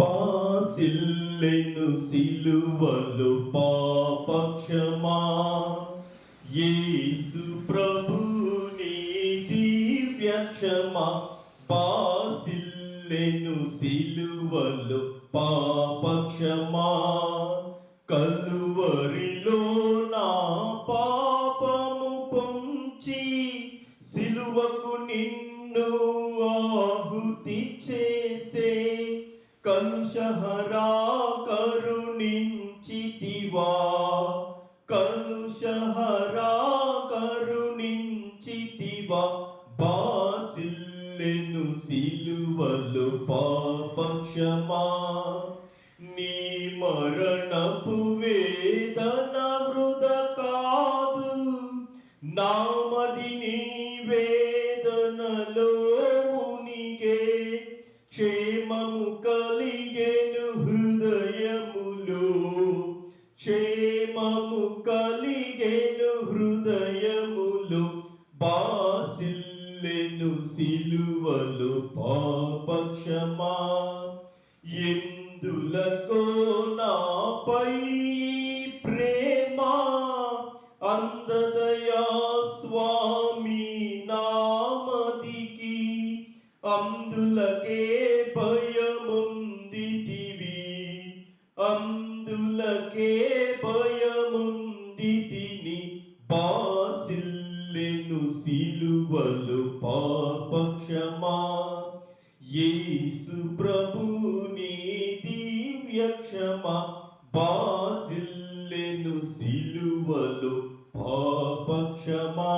బాసిల్లెను సిలువలో పాపక్షమా యేసు ప్రభుని దివ్య క్షమా బాసిల్లెను సిలువలో పాపక్షమా కలువరిలో నా పాపము పొంచి సిలువకు నిన్ను ఆహుతి చేసే కలుషహరా కరుణించితివా కలుషహరా కరుణించితివా బాసిల్లెను సిలువలో పాపక్షమా నీ మరణపు వేదన వృధ కాదు నామది నీ వేదనలో మునిగే క్షేమము కలిగెను హృదయములో క్షేమము కలిగెను హృదయములో బాసిల్లెను సిలువలో పాపక్షమా ఎందులకో నాపై ప్రేమ అందదయా స్వామి నామదికి అందులకే భయముందితివి అందులకే భయముందితిని బాసిల్లెను సిలువలో పాపక్షమా యేసు ప్రభుని దివ్య క్షమా బాసిల్లెను సిలువలో పాపక్షమా